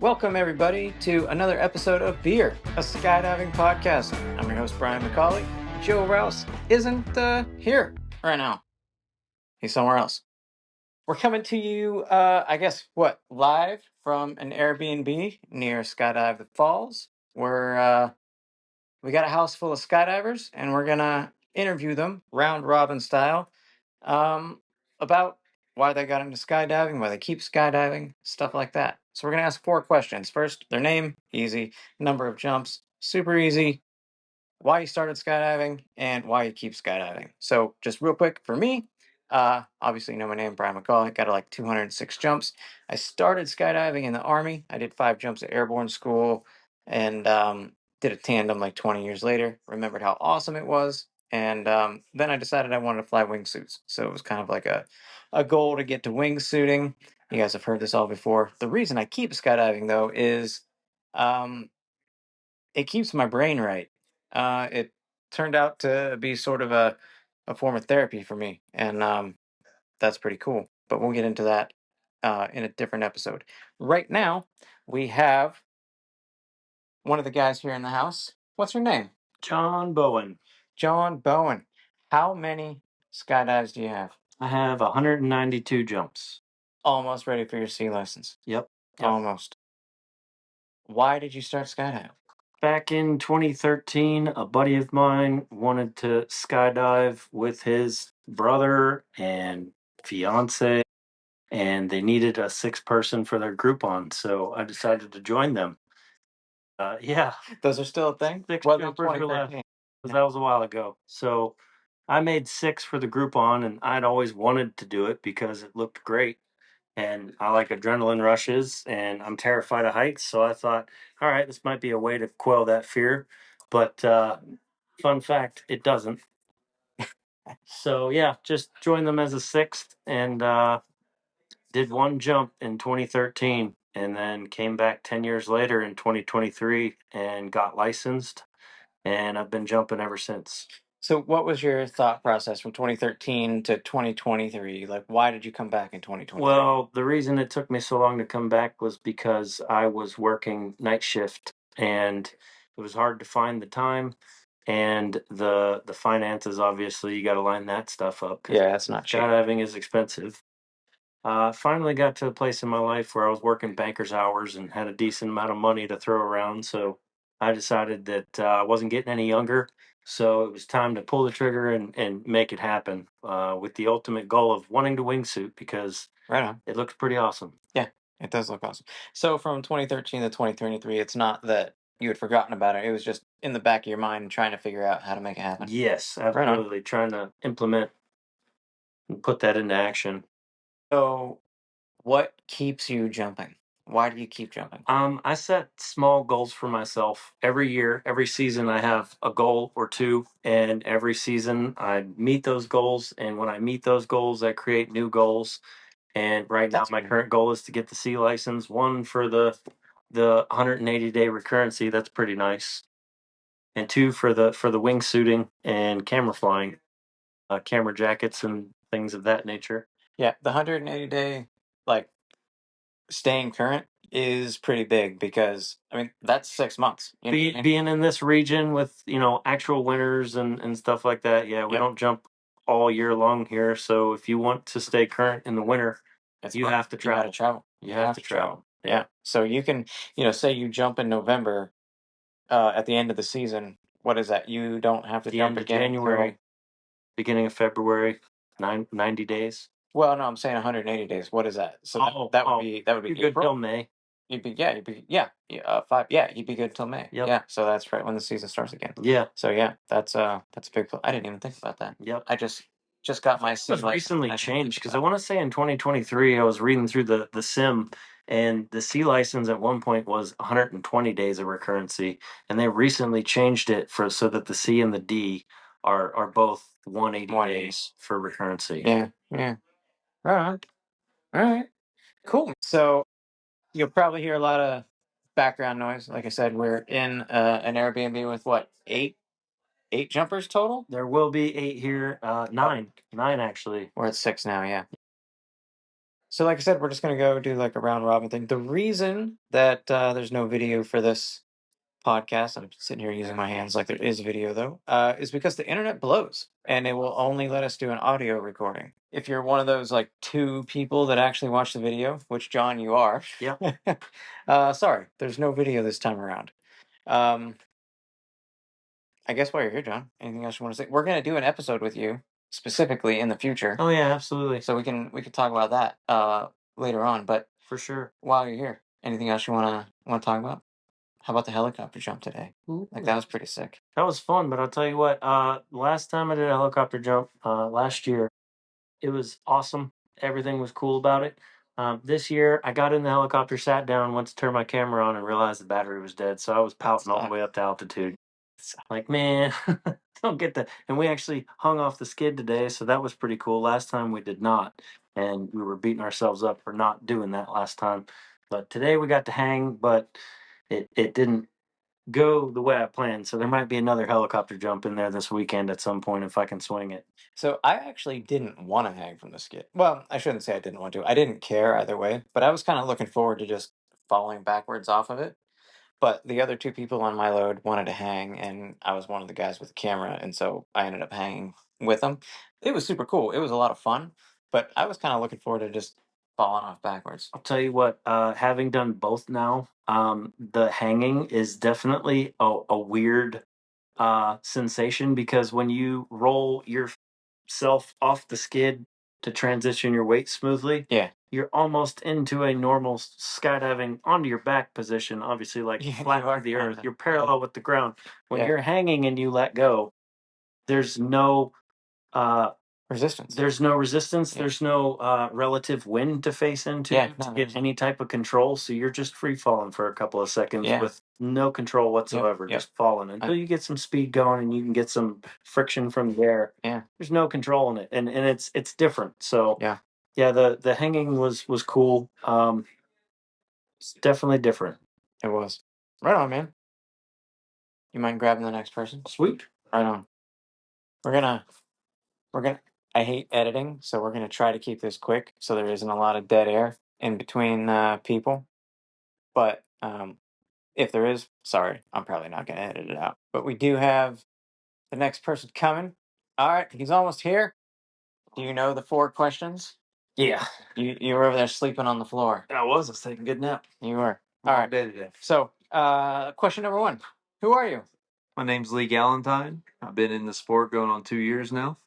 Welcome, everybody, to another episode of Beer, a skydiving podcast. I'm your host, Brian McCauley. Joe Rouse isn't here right now. He's somewhere else. We're coming to you, live from an Airbnb near Skydive The Falls. We got a house full of skydivers, and we're going to interview them, round robin style, about why they got into skydiving, why they keep skydiving, stuff like that. So we're going to ask 4 questions. First, their name, easy. Number of jumps, super easy. Why you started skydiving, and why you keep skydiving. So just real quick for me, obviously you know my name, Brian McCauley. Got like 206 jumps. I started skydiving in the Army. I did 5 jumps at airborne school, and did a tandem like 20 years later. Remembered how awesome it was. And then I decided I wanted to fly wingsuits. So it was kind of like a goal to get to wingsuiting. You guys have heard this all before. The reason I keep skydiving, though, is it keeps my brain right. It turned out to be sort of a form of therapy for me. And that's pretty cool. But we'll get into that in a different episode. Right now, we have one of the guys here in the house. What's your name? John Bowen. John Bowen. How many skydives do you have? I have 192 jumps. Almost ready for your sea license. Yep. Almost. Why did you start skydiving? Back in 2013, a buddy of mine wanted to skydive with his brother and fiance, and they needed a 6th person for their Groupon, so I decided to join them. Yeah, Those are still a thing? 6 Well, in jumpers were left. 2013. That was a while ago. So I made 6 for the Groupon, and I'd always wanted to do it because it looked great. And I like adrenaline rushes, and I'm terrified of heights. So I thought, all right, this might be a way to quell that fear. But fun fact, it doesn't. So yeah, just joined them as a 6th, and did 1 jump in 2013, and then came back 10 years later in 2023 and got licensed, and I've been jumping ever since. So what was your thought process from 2013 to 2023? Like, why did you come back in 2023? Well, the reason it took me so long to come back was because I was working night shift, and it was hard to find the time, and the finances. Obviously, you got to line that stuff up. Yeah, that's not cheap. Skydiving is expensive. Finally got to a place in my life where I was working banker's hours and had a decent amount of money to throw around. So I decided that I wasn't getting any younger. So it was time to pull the trigger and make it happen, with the ultimate goal of wanting to wingsuit because Right on. it looks pretty awesome. Yeah, it does look awesome. So from 2013 to 2023, it's not that you had forgotten about it. It was just in the back of your mind trying to figure out how to make it happen. Yes, Right on. absolutely. Trying to implement and put that into action. So what keeps you jumping? Why do you keep jumping? I set small goals for myself every year. Every season, I have a goal or two, and every season, I meet those goals. And when I meet those goals, I create new goals. And right That's now, my cool. current goal is to get the sea license. One for the 180-day recurrency. That's pretty nice. And 2 for the wingsuiting and camera flying, camera jackets and things of that nature. Yeah, the 180-day, like, staying current is pretty big because, I mean, that's 6 months. You know what I mean? Being in this region with actual winters and stuff like that, yeah, we Yep. don't jump all year long here. So if you want to stay current in the winter, you have to You gotta travel. travel. You have to travel. Yeah. So you can, say you jump in November, at the end of the season. What is that? You don't have to The jump end of again January, until. beginning of February, 90 days. Well, no, I'm saying 180 days. What is that? So Oh, that would be you're good April. till May. You'd be yeah, 5. Yeah, you'd be good till May. Yep. Yeah, so that's right when the season starts again. Yeah. So yeah, that's a big. I didn't even think about that. Yep. I just got my It was license. recently I didn't changed think because about I want to say in 2023 I was reading through the sim, and the C license at one point was 120 days of recurrency, and they recently changed it for so that the C and the D are both 180 180. days for recurrency. Yeah, yeah. All right, cool. So you'll probably hear a lot of background noise. Like I said, we're in an Airbnb with what, eight jumpers total? There will be 8 here, 9 actually. We're at 6 now, yeah. So, like I said, we're just gonna go do like a round robin thing. The reason that there's no video for this podcast, I'm sitting here using my hands like there is video though, is because the internet blows and it will only let us do an audio recording. If you're one of those like two people that actually watch the video, which John, you are, Yeah. sorry, there's no video this time around. Um, I guess while you're here, John, anything else you want to say? We're gonna do an episode with you specifically in the future, Oh yeah, absolutely. so we can talk about that later on. But For sure. while you're here, anything else you wanna talk about? How about the helicopter jump today? Like that was pretty sick. That was fun, but I'll tell you what, last time I did a helicopter jump, last year, it was awesome. Everything was cool about it. This year, I got in the helicopter, sat down, went to turn my camera on, and realized the battery was dead. So I was pouting all the way up to altitude. Like, man, don't get that. And we actually hung off the skid today, so that was pretty cool. Last time we did not, and we were beating ourselves up for not doing that last time. But today we got to hang, but it didn't go the way I planned. So there might be another helicopter jump in there this weekend at some point if I can swing it. So I actually didn't want to hang from the skid. Well, I shouldn't say I didn't want to. I didn't care either way, but I was kind of looking forward to just falling backwards off of it. But the other two people on my load wanted to hang, and I was one of the guys with the camera, and so I ended up hanging with them. It was super cool. It was a lot of fun, but I was kind of looking forward to just falling off backwards. I'll tell you what, having done both now, the hanging is definitely a weird sensation because when you roll yourself off the skid to transition your weight smoothly, Yeah. you're almost into a normal skydiving onto your back position, obviously, like Yeah, flat you are to the kind earth. of. You're parallel with the ground. When Yeah. you're hanging and you let go, there's no uh, Resistance. there's no resistance. Yeah. There's no relative wind to face into Yeah. to No, get any type of control. So you're just free falling for a couple of seconds Yeah. with no control Yep. whatsoever, Yep. just falling until you get some speed going and you can get some friction from the air. Yeah. There's no control in it, and it's different. So Yeah. yeah, the hanging was cool. It's definitely different. It was. Right on, man. You mind grabbing the next person? Sweet. Right on. We're gonna we're gonna I hate editing, so we're gonna try to keep this quick so there isn't a lot of dead air in between people. But if there is, sorry, I'm probably not gonna edit it out. But we do have the next person coming. All right, he's almost here. Do you know the four questions? Yeah, You were over there sleeping on the floor. I was taking a good nap. You were. All Long right. day today. So, question number one. Who are you? My name's Lee Galentine. I've been in the sport going on 2 years now.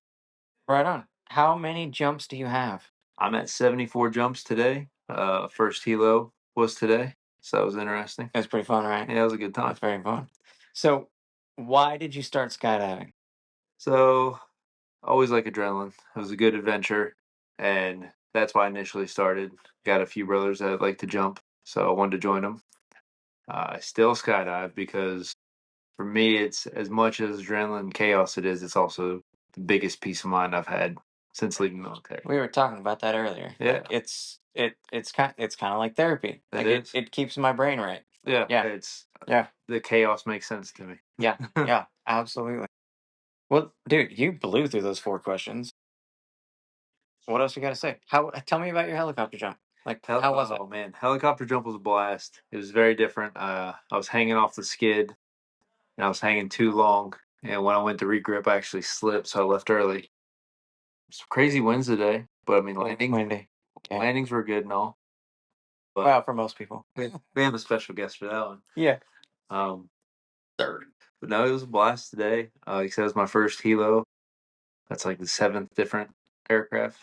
Right on. How many jumps do you have? I'm at 74 jumps today. First helo was today, so that was interesting. It was pretty fun, right? Yeah, it was a good time. That's very fun. So, why did you start skydiving? So, I always like adrenaline. It was a good adventure, and that's why I initially started. Got a few brothers that like to jump, so I wanted to join them. I still skydive because for me, it's as much as adrenaline and chaos it is, it's also the biggest peace of mind I've had since leaving the military. We were talking about that earlier. Yeah. Like it's kind of like therapy. It Like is. it keeps my brain right. Yeah, Yeah. it's Yeah. the chaos makes sense to me. Yeah. Yeah. Absolutely. Well, dude, you blew through those four questions. What else you got to say? How? Tell me about your helicopter jump. Like, how was it? Oh man, helicopter jump was a blast. It was very different. I was hanging off the skid, and I was hanging too long. And when I went to regrip, I actually slipped, so I left early. Some crazy winds today, but I mean Windy. Yeah. landings were good and all. But Well, for most people. we have a special guest for that one. Yeah. Um, but no, it was a blast today. Like I said, it was my first helo. That's like the seventh different aircraft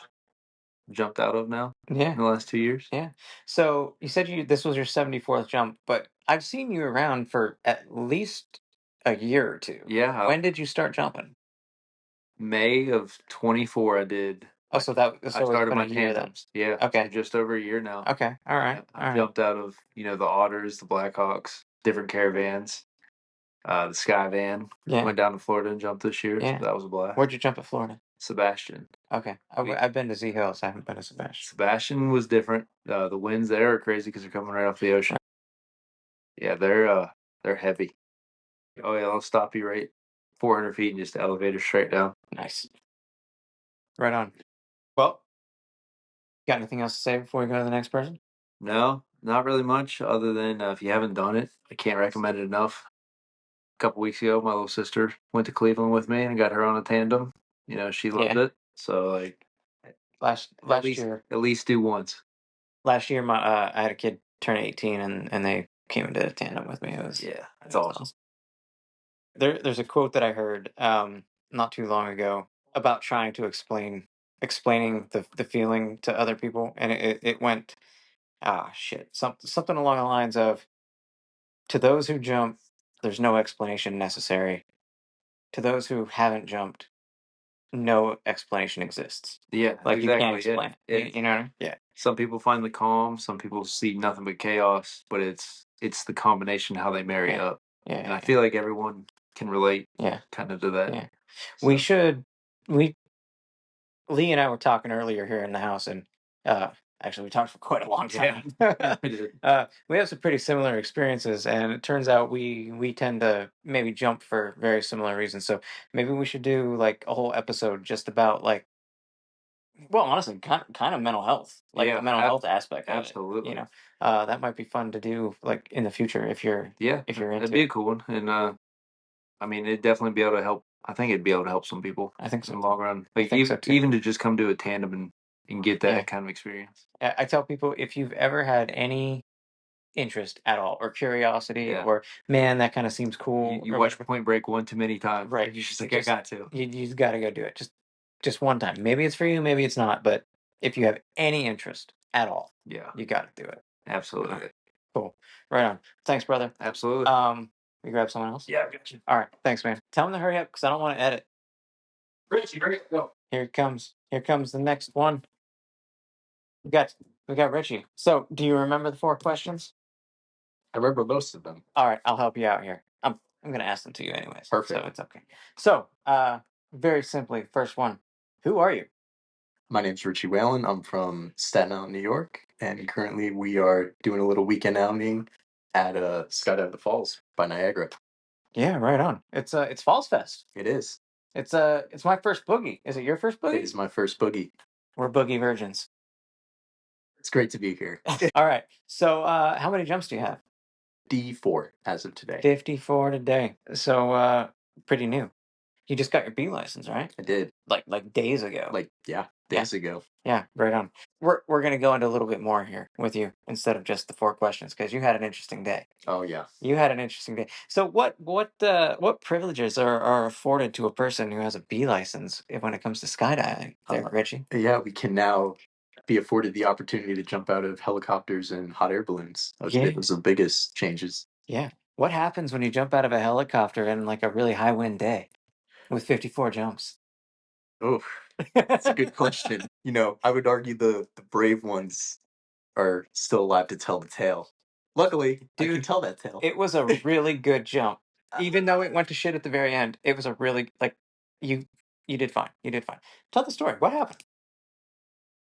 I've jumped out of now Yeah. in the last 2 years. Yeah. So you said this was your 74th jump, but I've seen you around for at least a year or two. Yeah. When did you start jumping? May of 24, I did. Oh, so that I it's started been my a year then. tandems. Yeah. Okay. So just over a year now. Okay. All right. Yeah, All I right. jumped out of the Otters, the Blackhawks, different caravans, the Sky Van. Yeah. Went down to Florida and jumped this year. Yeah. So that was a blast. Where'd you jump at Florida? Sebastian. Okay. We- I've been to Z Hills. I haven't been to Sebastian. Sebastian was different. The winds there are crazy because they're coming right off the ocean. Yeah, they're heavy. Oh yeah, they'll stop you right 400 feet and just elevator straight down. Nice. Right on. Well, Got anything else to say before we go to the next person? No, not really much other than if you haven't done it, I can't recommend it enough. A couple weeks ago, my little sister went to Cleveland with me and got her on a tandem. You know, she loved Yeah. it. So like, Last at least do once. year, my I had a kid turn 18, and they came into tandem with me. It was Yeah, that's it was awesome. There's a quote that I heard not too long ago about trying to explaining the feeling to other people, and it went something along the lines of, to those who jump, there's no explanation necessary. To those who haven't jumped, no explanation exists. Yeah, Like, you can't exactly. explain it. You know what I mean? Yeah. Some people find the calm. Some people see nothing but chaos. But it's the combination how they marry Yeah. up, Yeah. and I feel like everyone can relate Yeah. kind of to that. Yeah. We So, should we Lee and I were talking earlier here in the house, and uh, actually we talked for quite a long yeah, time. we did. We have some pretty similar experiences, and it turns out we tend to maybe jump for very similar reasons. So maybe we should do like a whole episode just about, like, well, honestly, kind of mental health, like the Yeah, mental health aspect of it. absolutely. That might be fun to do, like, in the future, if Yeah, you're that'd into be a it. cool one. And I mean, it'd definitely be able to help. I think it'd be able to help some people I think in so the too. long run. I Like think so too. even to just come to a tandem and get Yeah. that kind of experience. I tell people, if you've ever had any interest at all, or curiosity, Yeah. or, man, that kind of seems You, cool, you or watch whatever, Point Break one too many times. right? You're just You like, I just got to. you got to go do it, just one time. Maybe it's for you, maybe it's not, but if you have any interest at all, Yeah, you got to do it. absolutely. Cool. Right on. Thanks, brother. Absolutely. We grab someone else. Yeah, I got you. All right. Thanks, man. Tell him to hurry up because I don't want to edit. Richie, hurry up, go. Here it comes. Here comes the next one. We got we got Richie. So, do you remember the 4 questions? I remember most of them. All right, I'll help you out here. I'm gonna ask them to you anyways. Perfect. So it's okay. So, very simply, first one. Who are you? My name's Richie Whalen. I'm from Staten Island, New York, and currently we are doing a little weekend outing at Skydive The Falls by Niagara. Yeah, right on. It's Falls Fest. It is. It's my first boogie. Is it your first boogie? It is my first boogie. We're boogie virgins. It's great to be here. All right. So, how many jumps do you have? D4 as of today. 54 today. So, pretty new. You just got your B license, right? I did. Like days ago. Days ago. Yeah, right on. We're gonna go into a little bit more here with you instead of just the 4 questions, because you had an interesting day. Oh yeah. You had an interesting day. So what privileges are afforded to a person who has a B license when it comes to skydiving, there, Richie? Yeah, we can now be afforded the opportunity to jump out of helicopters and hot air balloons. That was the biggest changes. Yeah. What happens when you jump out of a helicopter in, like, a really high wind day with 54 jumps? Oh, that's a good question. You know, I would argue the brave ones are still alive to tell the tale. Luckily, I can Dude, tell that tale. It was a really good jump. Even though it went to shit at the very end, it was a really, like, you you did fine. You did fine. Tell the story. What happened?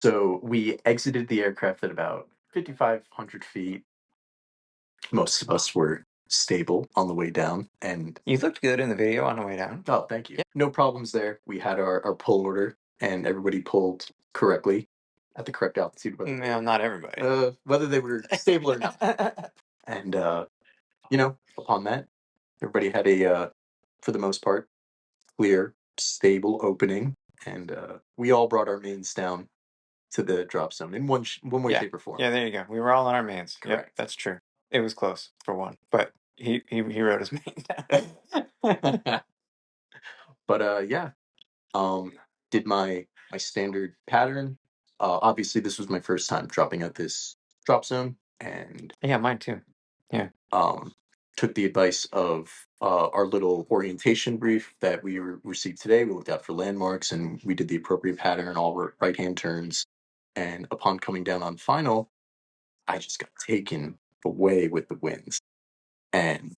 So we exited the aircraft at about 5,500 feet. Most of us were stable on the way down, and You looked good in the video on the way down. oh, thank you. Yeah. No problems there. We had our pull order, and everybody pulled correctly at the correct altitude. No, not everybody. Whether they were stable or not. And you know, upon that, everybody had for the most part, clear, stable opening, and we all brought our mains down to the drop zone in one way, Yeah. shape, or form. Yeah, there you go. We were all on our mains. Yep, Correct. that's true. It was close for one, but he wrote his main down. But yeah, did my standard pattern. Obviously, this was my first time dropping at this drop zone, and Yeah, mine too. Yeah. took the advice of our little orientation brief that we received today. We looked out for landmarks, and we did the appropriate pattern, all right-hand turns. And upon coming down on final, I just got taken away with the winds, and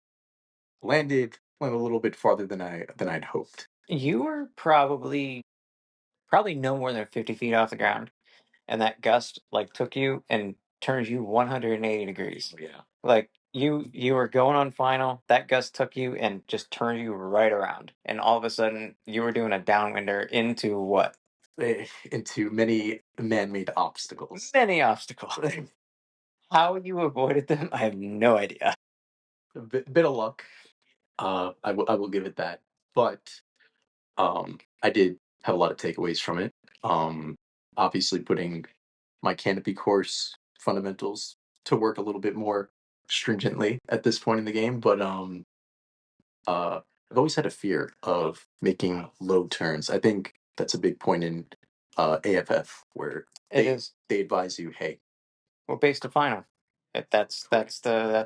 went a little bit farther than I'd hoped. You were probably no more than 50 feet off the ground, and that gust, like, took you and turned you 180 degrees. Oh, yeah. Like, you were going on final, that gust took you and just turned you right around, and all of a sudden you were doing a downwinder into what? into many man-made obstacles. Many obstacles. How you avoided them, I have no idea. A bit of luck. I will give it that. But I did have a lot of takeaways from it. Obviously putting my canopy course fundamentals to work a little bit more stringently at this point in the game, but I've always had a fear of making low turns. I think that's a big point in AFF where It is. they advise you, hey, Well, base to final. That's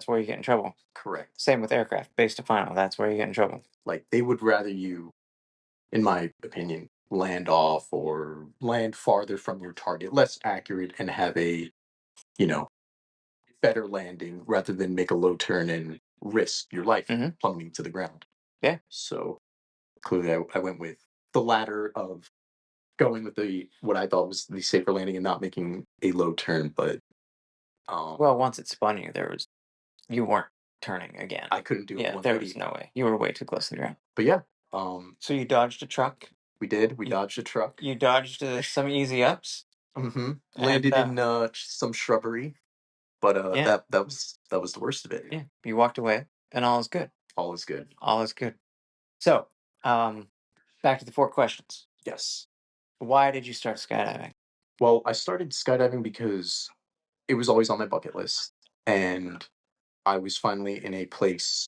where you get in trouble. correct. Same with aircraft. Base to final. That's where you get in trouble. Like they would rather you, in my opinion, land off or land farther from your target, less accurate, and have a, you know, better landing rather than make a low turn and risk your life plummeting to the ground. Yeah. So clearly I went with the latter of going with what I thought was the safer landing and not making a low turn, but well, once it spun you weren't turning again. I couldn't do it. Yeah, there was no way. You were way too close to the ground. But yeah, so you dodged a truck. We did. We dodged a truck. You dodged some easy ups. Landed in some shrubbery, but that was the worst of it. Yeah, you walked away, and all is good. All is good. All is good. So, back to the 4 questions. Yes. Why did you start skydiving? Well, I started skydiving because it was always on my bucket list, and I was finally in a place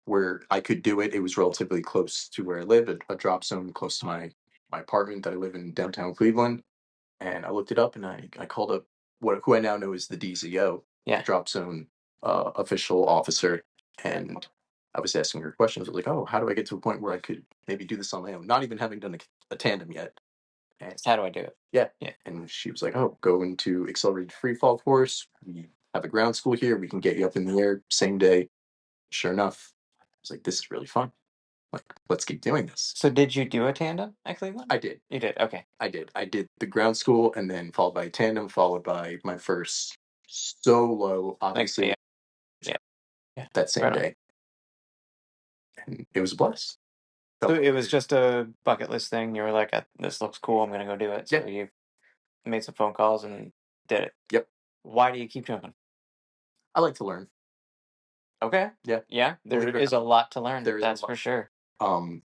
where I could do it. It was relatively close to where I live, a drop zone close to my apartment that I live in downtown Cleveland. And I looked it up, and I called up who I now know is the DZO, drop zone official officer, and I was asking her questions. I was like, "Oh, how do I get to a point where I could maybe do this on my own, not even having done a tandem yet?" And how do I do it? Yeah. And she was like, "Oh, go into accelerated free fall course. We have a ground school here. We can get you up in the air same day." Sure enough, I was like, "This is really fun. Like, let's keep doing this." So did you do a tandem at Cleveland? I did. You did? Okay. I did. I did the ground school and then followed by a tandem, followed by my first solo, obviously. Yeah. That same day. And it was a blast. So it was just a bucket list thing. You were like, this looks cool. I'm going to go do it. So you made some phone calls and did it. Yep. Why do you keep jumping? I like to learn. Okay. Yeah. Yeah. There is a lot to learn. That's for sure. I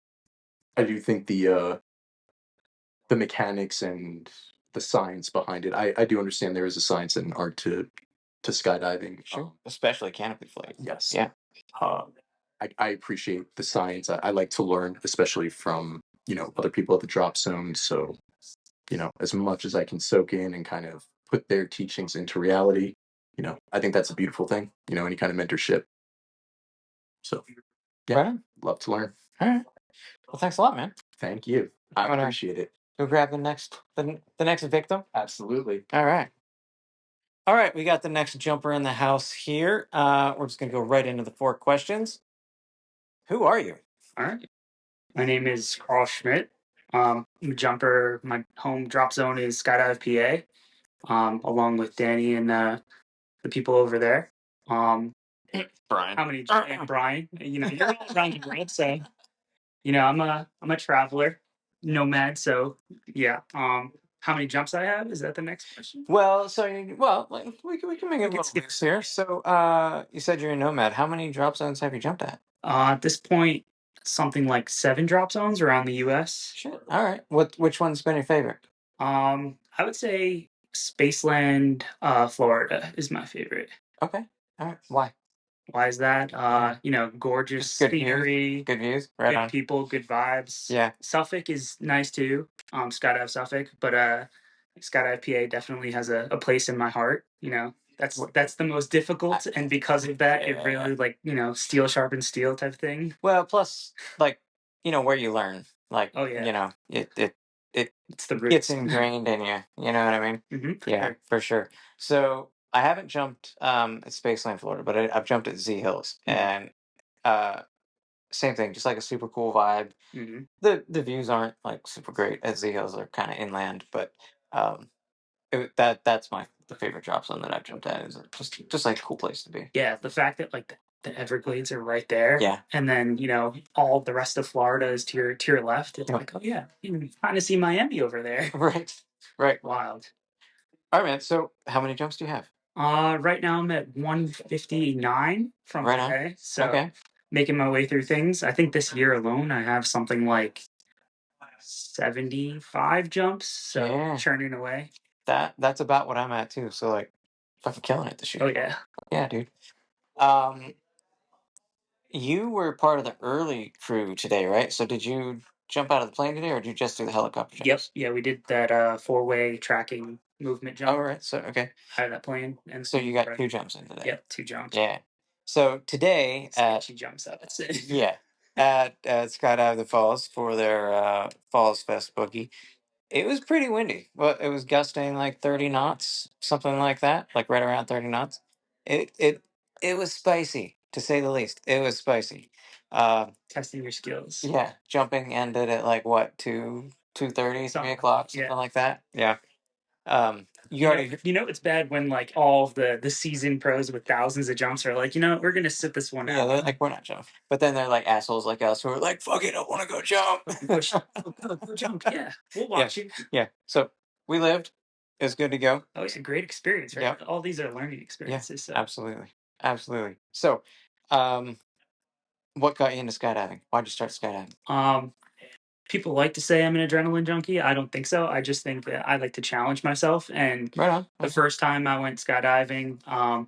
do think the mechanics and the science behind it. I do understand there is a science and art to skydiving. Sure. Especially canopy flight. Yes. Yeah. I appreciate the science. I like to learn, especially from, other people at the drop zone. So, as much as I can soak in and kind of put their teachings into reality, I think that's a beautiful thing, any kind of mentorship. So, yeah, right on. Love to learn. All right. Well, thanks a lot, man. Thank you. I appreciate it. Go grab the next victim. Absolutely. All right. All right, we got the next jumper in the house here. We're just going to go right into the 4 questions. Who are you? All right. My name is Carl Schmidt. I'm a jumper. My home drop zone is Skydive PA, along with Danny and the people over there. Brian. How many? Brian. You're all around the world, so I'm a traveler, nomad. So yeah. How many jumps I have? Is that the next question? Well, we can make it a little mix here. So, you said you're a nomad. How many drop zones have you jumped at? At this point, something like 7 drop zones around the U.S. Shit. All right. Which one's been your favorite? I would say Spaceland, Florida is my favorite. Okay. All right. Why? Why is that? Gorgeous scenery, good views, right good on. people, good vibes. Yeah. Suffolk is nice too. Skydive Suffolk, but Skydive PA definitely has a place in my heart. That's the most difficult, and because of that, it really steel sharpens steel type thing. Well, plus where you learn, it's the roots. Gets ingrained in you. You know what I mean? Mm-hmm. Yeah, for sure. So I haven't jumped at Spaceland, Florida, but I've jumped at Z Hills, and same thing, just like a super cool vibe. Mm-hmm. The views aren't like super great at Z Hills; they're kind of inland, but that's the favorite drop zone that I've jumped at. Is just like a cool place to be. Yeah, the fact that the Everglades are right there. Yeah. And then, all the rest of Florida is to your left. It's Yep. like, oh yeah, you can kind of see Miami over there. Right. Right. Wild. All right, man. So how many jumps do you have? Right now I'm at 159 from Right on. today. So Okay. making my way through things. I think this year alone I have something like 75 jumps. So Yeah. churning away. That's about what I'm at too. So like, fucking killing it this year. Oh yeah. Yeah, dude. You were part of the early crew today, right? So did you jump out of the plane today, or did you just do the helicopter jumps? Yep. Yeah, we did that 4-way tracking movement jump Oh, right. So okay. out of that plane. And So you got 2 jumps in today. Yep, 2 jumps. Yeah. So today Sketchy jumps up. That's it. yeah, at Skydive The Falls for their Falls Fest boogie. It was pretty windy. Well, it was gusting like 30 knots, something like that, like right around 30 knots. It was spicy, to say the least. It was spicy. Testing your skills. Yeah, jumping ended at like what, 2:30, 3 o'clock, something like that. Yeah. You already It's bad when like all of the seasoned pros with thousands of jumps are like, we're gonna sit this one yeah, out. they're like, we're not jumping. But then they're like assholes like us who are like, fuck it, I want to go jump. Go jump. Yeah, we'll watch you. Yeah. So we lived. It was good to go. Oh, it's a great experience, right? Yep. All these are learning experiences. So. Absolutely. Absolutely. So, what got you into skydiving? Why'd you start skydiving? People like to say I'm an adrenaline junkie. I don't think so. I just think that I like to challenge myself. And Right on. the first time I went skydiving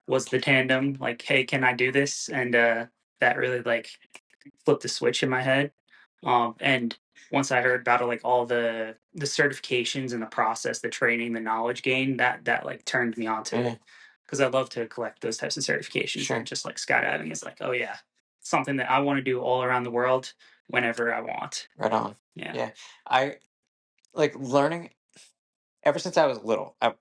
was the tandem. Like, hey, can I do this? And that really like flipped the switch in my head. And once I heard about like all the certifications and the process, the training, the knowledge gain, that like turned me on to it. Because I love to collect those types of certifications. Sure. And just like skydiving is like, oh yeah, something that I want to do all around the world whenever I want. Right on. Yeah. Yeah. I like learning ever since I was little. I've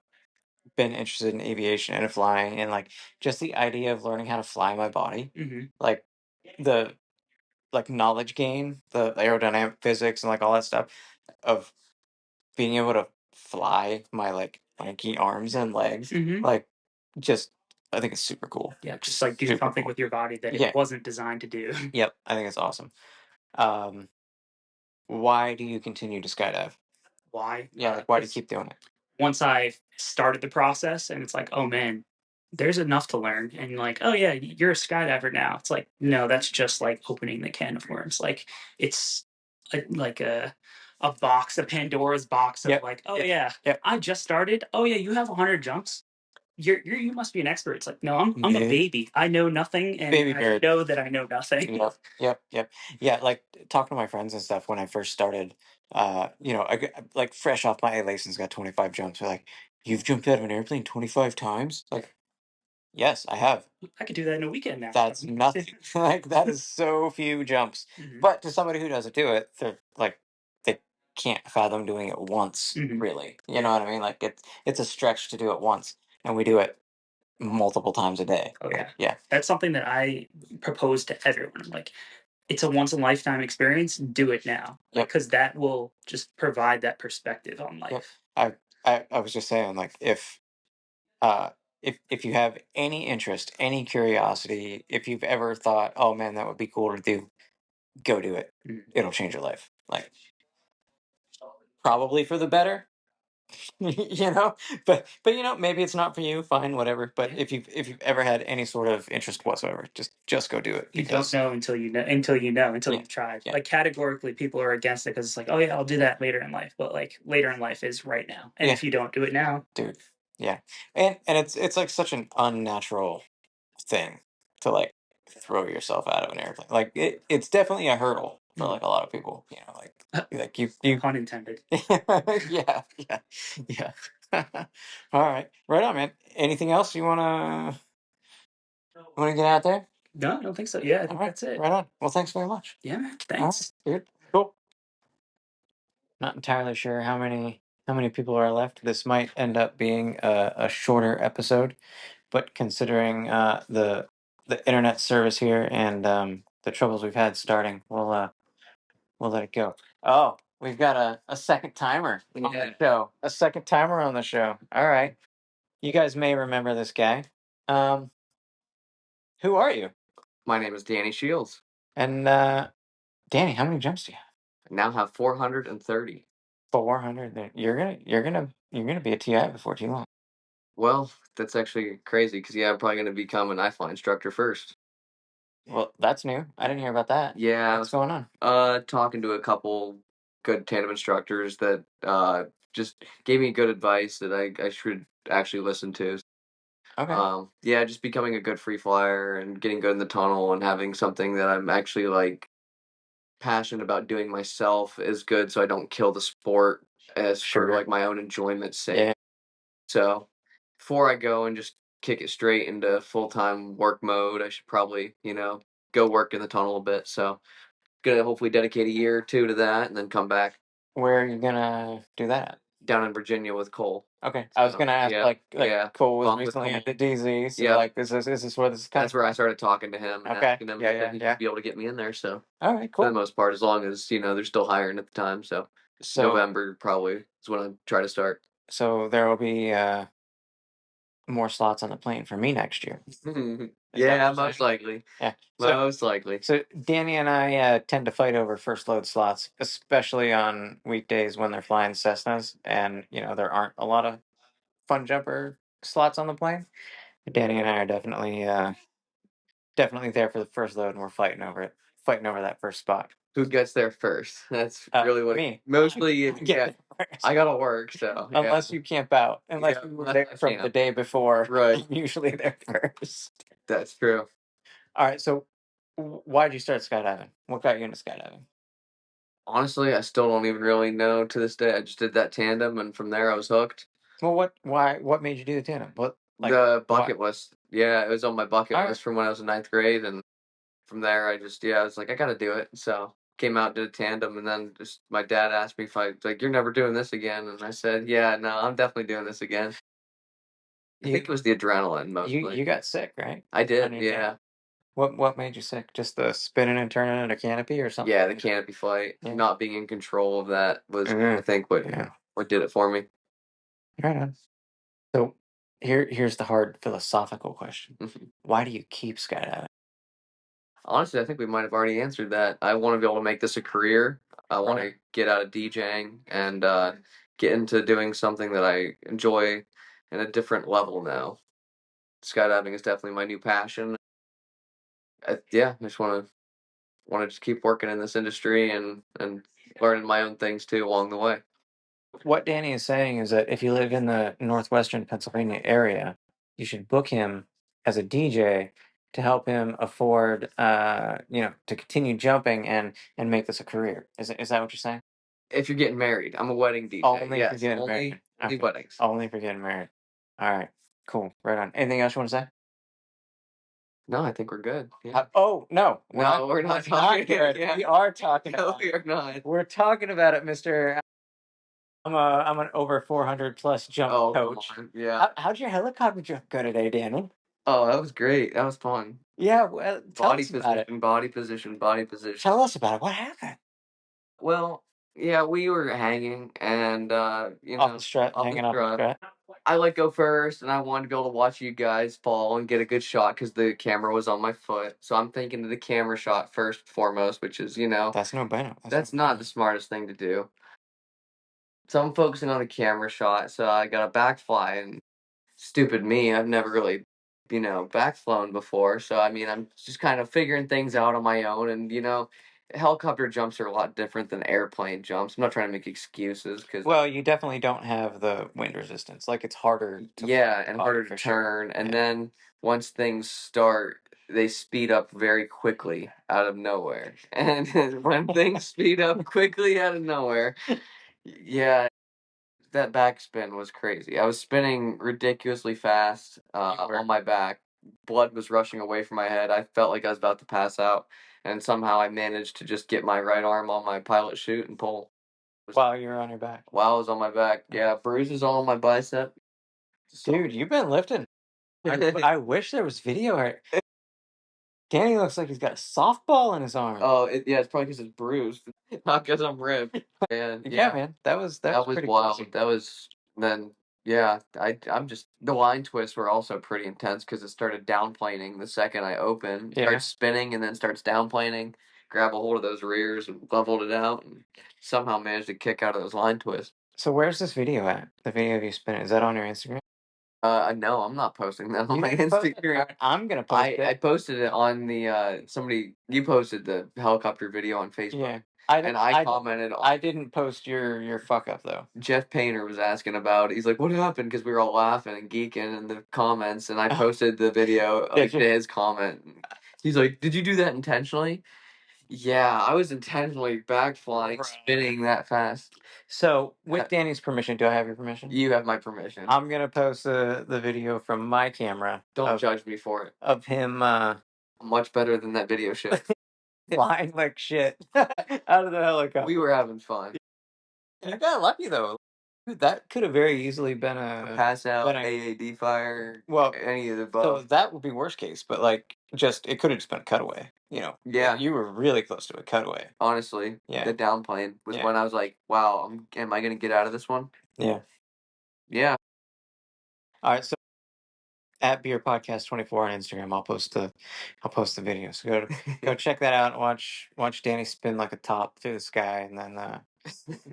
been interested in aviation and flying, and like just the idea of learning how to fly my body. Mm-hmm. Like the knowledge gain, the aerodynamic physics and like all that stuff of being able to fly my like lanky arms and legs. Mm-hmm. Like just I think it's super cool. Yeah, just like do Super something cool. with your body that Yeah. it wasn't designed to do. Yep, I think it's awesome. Why do you continue to skydive? Why? Yeah, like why do you keep doing it? Once I started the process and it's like, oh man, there's enough to learn. And like, oh yeah, you're a skydiver now. It's like, no, that's just like opening the can of worms. Like it's like a box, a Pandora's box of Yep. like, oh Yep. yeah, Yep. I just started. Oh yeah, you have 100 jumps. You must be an expert. It's like, no, I'm a baby. I know nothing, and Baby I bird. know that I know nothing. Yep. Yeah, like talking to my friends and stuff when I first started. Like fresh off my A license, got 25 jumps. They're like, "You've jumped out of an airplane 25 times?" Like, yes, I have. I could do that in a weekend now. That's nothing. Like that is so few jumps. Mhm. But to somebody who doesn't do it, they're like they can't fathom doing it once. Mhm. Really, you know what I mean? Like it's a stretch to do it once, and we do it multiple times a day. Oh yeah, Yeah. That's something that I propose to everyone. I'm like, it's a once in a lifetime experience. Do it now, Yep. because that will just provide that perspective on life. Yep. I was just saying, like, if you have any interest, any curiosity, if you've ever thought, oh man, that would be cool to do, go do it. Mhm. It'll change your life. Like, probably for the better. but maybe it's not for you. Fine, whatever. But Yeah. if you've ever had any sort of interest whatsoever, just go do it. You don't know until you know until you've tried. Yeah. Like categorically, people are against it because it's like, oh yeah, I'll do that later in life. But like later in life is right now, and if you don't do it now, dude, yeah, and it's like such an unnatural thing to like throw yourself out of an airplane. Like it's definitely a hurdle for like a lot of people. Like you pun intended. yeah. All right, right on, man. Anything else you wanna get out there? No, I don't think so. Yeah, I think that's it. Right on. Well, thanks very much. Yeah, man. Thanks. All right, dude. Cool. Not entirely sure how many people are left. This might end up being a shorter episode, but considering the internet service here and the troubles we've had starting, we'll let it go. Oh, we've got a second timer on the show. A second timer on the show. All right, you guys may remember this guy. Who are you? My name is Danny Shields. And Danny, how many jumps do you have? I now have 430. 400. You're gonna be a TI before too long. Well, that's actually crazy because I'm probably going to become an iFly instructor first. Well, that's new. I didn't hear about that. Yeah, What's going on? Talking to a couple good tandem instructors that just gave me good advice that I should actually listen to. Okay. Yeah, just becoming a good free flyer and getting good in the tunnel and having something that I'm actually like passionate about doing myself is good, so I don't kill the sport as for Sure. like my own enjoyment's sake. Yeah. So before I go and just kick it straight into full-time work mode, I should probably, go work in the tunnel a bit. So gonna hopefully dedicate a year or two to that and then come back Where are you gonna do that? down in Virginia with Cole. Okay. I was So, gonna ask, yeah, like yeah, Cole was bump with recently Cole. at the DZ, so Yeah. like is this where this is coming That's where I started talking to him and Okay. asking him Yeah, if he yeah. would be able to get me in there. So All right, for the cool. most part, as long as, they're still hiring at the time. So So November probably is when I try to start. so there will be more slots on the plane for me next year. Yeah, what you're most likely. Yeah. So Most likely. so Danny and I tend to fight over first load slots, especially on weekdays when they're flying Cessnas, and there aren't a lot of fun jumper slots on the plane. Danny and I are definitely there for the first load, and we're fighting over that first spot. Who gets there first? That's really what Me. mostly. Get Yeah, there first. I gotta work. So yeah. Unless you camp out, unless Yeah, you were unless there I from the camp. day before, Right. I'm usually there first. That's true. All right, so why'd you start skydiving? What got you into skydiving? Honestly, I still don't even really know to this day. I just did that tandem, and from there I was hooked. Well, what made you do the tandem? What The bucket list. Yeah, it was on my bucket All right. list from when I was in ninth grade, and from there I was like, I gotta do it. So came out, did a tandem, and then just my dad asked me if you're never doing this again, and I said, yeah, no, I'm definitely doing this again. I think it was the adrenaline mostly. You got sick, right? I On did, your yeah. tandem? What made you sick? Just the spinning and turning in a canopy or something? Yeah, the canopy flight, Yeah. not being in control of that was, Mhm. I think, what did it for me. Right on. So here's the hard philosophical question. Why do you keep skydiving? Honestly, I think we might have already answered that. I want to be able to make this a career. I want to get out of DJing and get into doing something that I enjoy in a different level now. Skydiving is definitely my new passion. Yeah, I just want to just keep working in this industry and learning my own things too along the way. What Danny is saying is that if you live in the northwestern Pennsylvania area, you should book him as a DJ to help him afford, to continue jumping and make this a career. Is that what you're saying? If you're getting married, I'm a wedding DJ. Only if you're Yes, getting only married. Okay. weddings. Only if you're getting married. All right. Cool. Right on. Anything else you want to say? No, I think we're good. Yeah. Oh no, No, we're not talking. good. Yeah. We are talking. No, about we are not. We're talking about it, Mister. I'm an over 400 plus jump coach. Come on. Yeah. How'd your helicopter jump go today, Danny? Oh, that was great. That was fun. Yeah, well, tell us about it. Body position, body position. Tell us about it. What happened? Well, yeah, we were hanging and Off the strut, hanging off the strut. I let go first, and I wanted to be able to watch you guys fall and get a good shot because the camera was on my foot. So I'm thinking of the camera shot first and foremost, which is, That's no bueno. that's not the smartest thing to do. So I'm focusing on the camera shot, so I got a back fly, and stupid me, I've never really, back flown before. So, I mean, I'm just kind of figuring things out on my own, and, helicopter jumps are a lot different than airplane jumps. I'm not trying to make excuses because Well, you definitely don't have the wind resistance. Like it's harder to and harder to turn. Sure. And Yeah. then once things start, they speed up very quickly out of nowhere. And when things speed up quickly out of nowhere, yeah, that backspin was crazy. I was spinning ridiculously fast on my back. Blood was rushing away from my head. I felt like I was about to pass out, and somehow I managed to just get my right arm on my pilot chute and pull. While you're on your back. While I was on my back, yeah, bruises all on my bicep. Dude, you've been lifting. I wish there was video. Danny looks like he's got a softball in his arm. Oh, it's probably because it's bruised, not because I'm ripped. And yeah, man, that was that was pretty wild. crazy. That was then Yeah, I'm just the line twists were also pretty intense because it started downplaning the second I opened. It Yeah. starts spinning and then starts downplaning. Grab a hold of those rears and leveled it out, and somehow managed to kick out of those line twists. So where's this video at? The video of you spinning. Is that on your Instagram? No, I'm not posting that on You my didn't post it? Instagram. Alright, I'm gonna post I it. posted it on the you posted the helicopter video on Facebook. Yeah. And I commented I didn't post your fuck up though. Jeff Painter was asking about it. He's like, "What happened?" Because we were all laughing and geeking in the comments, and I posted the video like to his comment. He's like, "Did you do that intentionally?" Yeah, I was intentionally backflying, spinning that fast. So, with Danny's permission, do I have your permission? You have my permission. I'm gonna post the video from my camera. Don't judge me for it. Of him Much better than that video show. flying like shit out of the helicopter. We were having fun. You got lucky though. That could have very easily been a Pass out, been a- AAD fire, well, any of the so above. that would be worst case, but like just it could have just been a cutaway. You know. Yeah. You were really close to a cutaway. Honestly, Yeah. the downplane was Yeah. when I was like, "Wow, am I gonna get out of this one?" Yeah. Yeah. All right, so at Beer Podcast 24 on Instagram, I'll post the video. So go check that out and watch Danny spin like a top through the sky and then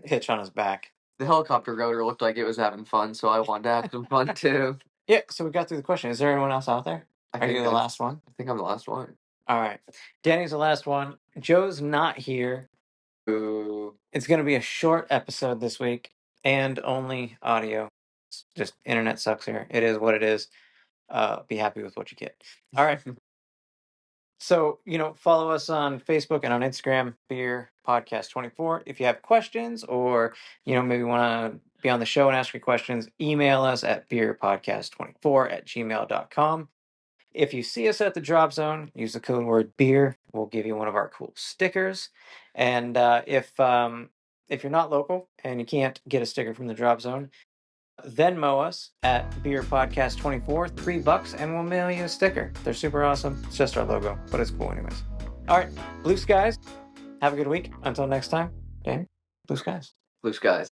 hitch on his back. The helicopter rotor looked like it was having fun, so I wanted to have some fun too. Yeah, so we got through the question. Is there anyone else out there? Are you the last one? I think I'm the last one. All right. Danny's the last one. Joe's not here. Ooh. It's going to be a short episode this week and only audio. It's just internet sucks here. It is what it is. Be happy with what you get. All right. So, follow us on Facebook and on Instagram, Beer Podcast 24. If you have questions or, maybe want to be on the show and ask your questions, email us at beerpodcast24@gmail.com. If you see us at the drop zone, use the code word beer. We'll give you one of our cool stickers. And if you're not local and you can't get a sticker from the drop zone, Venmo us at Beer Podcast 24, $3, and we'll mail you a sticker. They're super awesome. It's just our logo, but it's cool anyways. All right, blue skies. Have a good week. Until next time, Dan, blue skies. Blue skies.